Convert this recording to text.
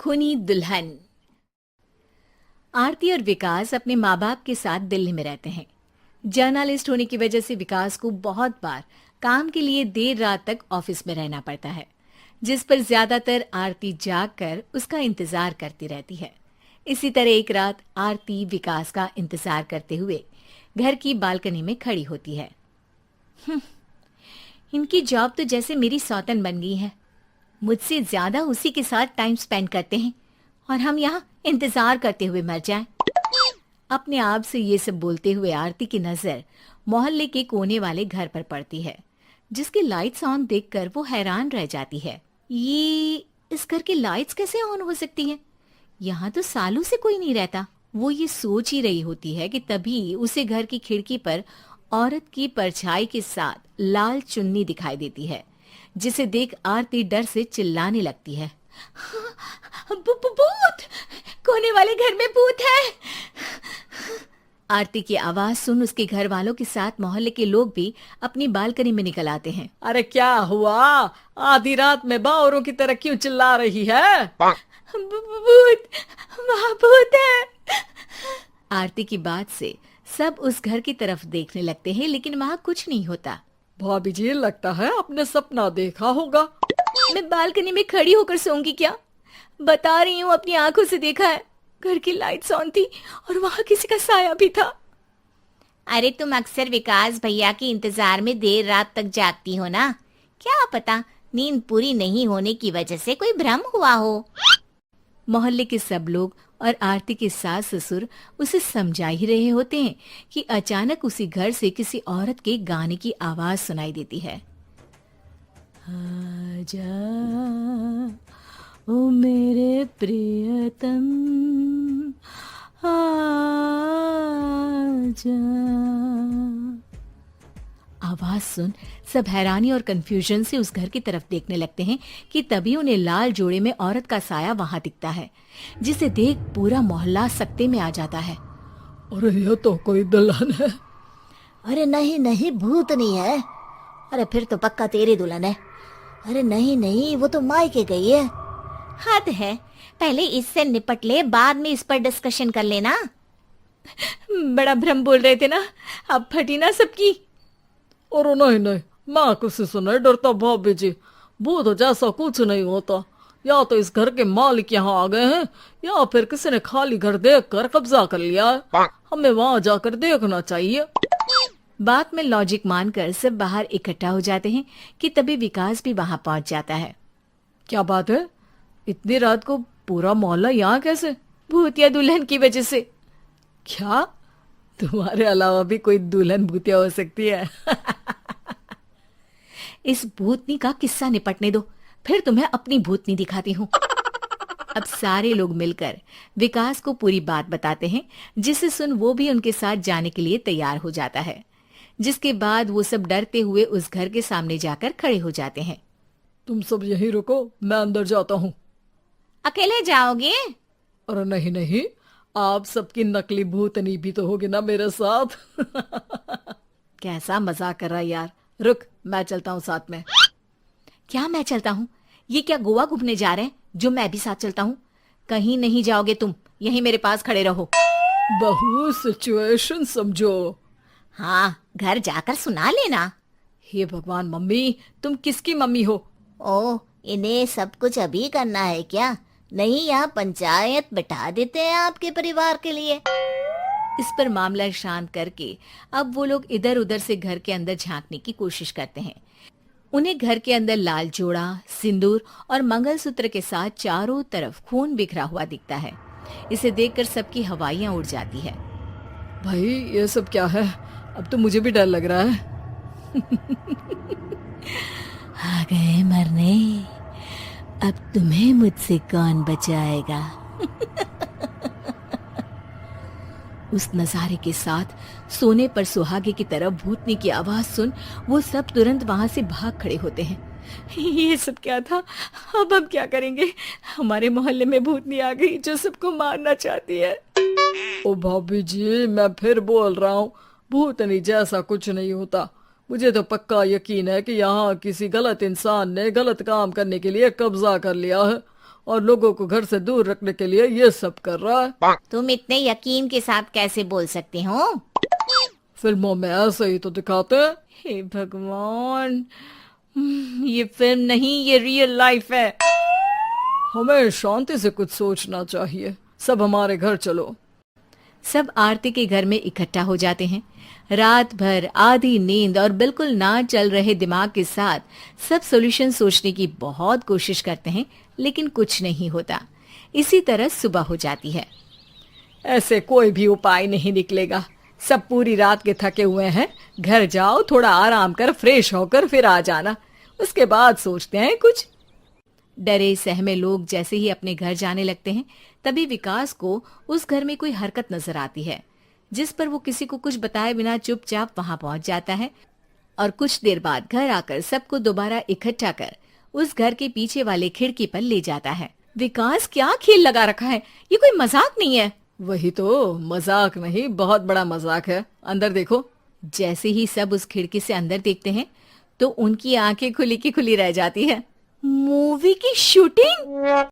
खूनी दुल्हन। आरती और विकास अपने माँ बाप के साथ दिल्ली में रहते हैं। जर्नलिस्ट होने की वजह से विकास को बहुत बार काम के लिए देर रात तक ऑफिस में रहना पड़ता है, जिस पर ज्यादातर आरती जाग कर उसका इंतजार करती रहती है। इसी तरह एक रात आरती विकास का इंतजार करते हुए घर की बालकनी में खड़ी होती है। इनकी जॉब तो जैसे मेरी सौतन बन गई है। मुझसे ज्यादा उसी के साथ टाइम स्पेंड करते हैं और हम यहाँ इंतजार करते हुए मर जाएं। अपने आप से ये सब बोलते हुए आरती की नजर मोहल्ले के कोने वाले घर पर पड़ती है, जिसकी लाइट्स ऑन देखकर वो हैरान रह जाती है। ये इस घर की लाइट्स कैसे ऑन हो सकती हैं? यहाँ तो सालों से कोई नहीं रहता। वो ये सोच ही रही होती है कि तभी उसे घर की खिड़की पर औरत की परछाई के साथ लाल चुन्नी दिखाई देती है, जिसे देख आरती डर से चिल्लाने लगती है। भूत! कोने वाले घर में भूत है! आरती की आवाज सुन उसके घर वालों के साथ मोहल्ले के लोग भी अपनी बालकनी में निकल आते हैं। अरे क्या हुआ? आधी रात में बावरों की तरह क्यों चिल्ला रही है? भूत! वहाँ भूत है! आरती की बात से सब उस घर की तरफ देखने लगते हैं, लेकिन वहाँ कुछ नहीं होता। भाभी जी, लगता है आपने सपना देखा होगा। मैं बालकनी में खड़ी होकर सोऊंगी क्या? बता रही हूँ, अपनी आंखों से देखा है। घर की लाइट्स ऑन थी और वहाँ किसी का साया भी था। अरे तुम अक्सर विकास भैया के इंतजार में देर रात तक जागती हो ना, क्या पता नींद पूरी नहीं होने की वजह से कोई भ्रम हुआ हो। मोहल्ले के सब लोग और आरती के सास ससुर उसे समझा ही रहे होते हैं कि अचानक उसी घर से किसी औरत के गाने की आवाज सुनाई देती है। आजा ओ मेरे प्रियतम, आजा। आवाज सुन सब हैरानी और कंफ्यूजन से उस घर की तरफ देखने लगते हैं कि तभी उन्हें लाल जोड़े में औरत का साया वहां दिखता है, जिसे देख पूरा मोहल्ला सकते में आ जाता है। अरे ये तो कोई दुल्हन है। अरे नहीं नहीं, भूत नहीं है। अरे फिर तो पक्का तेरी दुल्हन है। अरे नहीं नहीं, वो तो मायके गई है। हद है, पहले इससे निपट ले, बाद में इस पर डिस्कशन कर लेना। बड़ा भ्रम बोल रहे थे ना, अब फटी ना सबकी। और नहीं नहीं, मैं किसी से नहीं डरता भाभी जी। भूत जैसा कुछ नहीं होता। या तो इस घर के मालिक यहाँ आ गए हैं, या फिर किसी ने खाली घर देख कर कब्जा कर लिया है। हमें वहाँ जाकर देखना चाहिए। बात में लॉजिक मानकर सब बाहर इकट्ठा हो जाते हैं कि तभी विकास भी वहां पहुंच जाता है। क्या बात है? इतनी रात को पूरा मोहल्ला यहाँ कैसे? भूतिया दुल्हन की वजह से। क्या तुम्हारे अलावा भी कोई दुल्हन भूतिया हो सकती है? इस भूतनी का किस्सा निपटने दो, फिर तुम्हें अपनी भूतनी दिखाती हूँ। अब सारे लोग मिलकर विकास को पूरी बात बताते हैं, जिसे सुन वो भी उनके साथ जाने के लिए तैयार हो जाता है। जिसके बाद वो सब डरते हुए उस घर के सामने जाकर खड़े हो जाते हैं। तुम सब यहीं रुको, मैं अंदर जाता हूँ। अकेले जाओगे? अरे नहीं नहीं, आप सबकी नकली भूतनी भी तो होगी ना मेरे साथ। कैसा मजाक कर रहा है यार। रुक, मैं चलता हूँ साथ में। क्या मैं चलता हूँ? ये क्या गोवा घूमने जा रहे हैं जो मैं भी साथ चलता हूँ? कहीं नहीं जाओगे तुम, यहीं मेरे पास खड़े रहो। बहू, सिचुएशन समझो। हाँ, घर जाकर सुना लेना। हे भगवान, मम्मी तुम किसकी मम्मी हो? ओ, इन्हें सब कुछ अभी करना है क्या? नहीं, यहाँ पंचायत बिठा देते हैं आपके परिवार के लिए। इस पर मामला शांत करके अब वो लोग इधर उधर से घर के अंदर झांकने की कोशिश करते हैं। उन्हें घर के अंदर लाल जोड़ा, सिंदूर और मंगलसूत्र के साथ चारों तरफ खून बिखरा हुआ दिखता है। इसे देखकर सबकी हवाइयां उड़ जाती है। भाई ये सब क्या है? अब तो मुझे भी डर लग रहा है। आ गए मरने, अब तुम्हें मुझसे कौन बचाएगा? उस नजारे के साथ सोने पर सुहागे की तरफ भूतनी की आवाज सुन वो सब तुरंत वहां से भाग खड़े होते हैं। ये सब क्या था? अब हम क्या करेंगे? हमारे मोहल्ले में भूतनी आ गई जो सबको मारना चाहती है। ओ भाभी जी, मैं फिर बोल रहा हूँ, भूतनी जैसा कुछ नहीं होता। मुझे तो पक्का यकीन है कि यहाँ किसी गलत इंसान ने गलत काम करने के लिए कब्जा कर लिया है और लोगों को घर से दूर रखने के लिए ये सब कर रहा है। तुम इतने यकीन के साथ कैसे बोल सकते हो? फिल्मों में ऐसे ही तो दिखाते हैं। हे भगवान, ये फिल्म नहीं, ये रियल लाइफ है। हमें शांति से कुछ सोचना चाहिए। सब हमारे घर चलो। सब आरती के घर में इकट्ठा हो जाते हैं। रात भर आधी नींद और बिल्कुल ना चल रहे दिमाग के साथ सब सॉल्यूशन सोचने की बहुत कोशिश करते हैं, लेकिन कुछ नहीं होता। इसी तरह सुबह हो जाती है। ऐसे कोई भी उपाय नहीं निकलेगा। सब पूरी रात के थके हुए हैं। घर जाओ, थोड़ा आराम कर, फ्रेश होकर फिर आ जाना, उसके बाद सोचते हैं कुछ। डरे सहमे लोग जैसे ही अपने घर जाने लगते हैं, तभी विकास को उस घर में कोई हरकत नजर आती है, जिस पर वो किसी को कुछ बताए बिना चुपचाप वहां पहुंच जाता है और कुछ देर बाद घर आकर सबको दोबारा इकट्ठा कर उस घर के पीछे वाले खिड़की पर ले जाता है। विकास, क्या खेल लगा रखा है? ये कोई मजाक नहीं है। वही तो, मजाक नहीं, बहुत बड़ा मजाक है। अंदर देखो। जैसे ही सब उस खिड़की से अंदर देखते हैं तो उनकी आंखें खुली की खुली रह जाती है। मूवी की शूटिंग!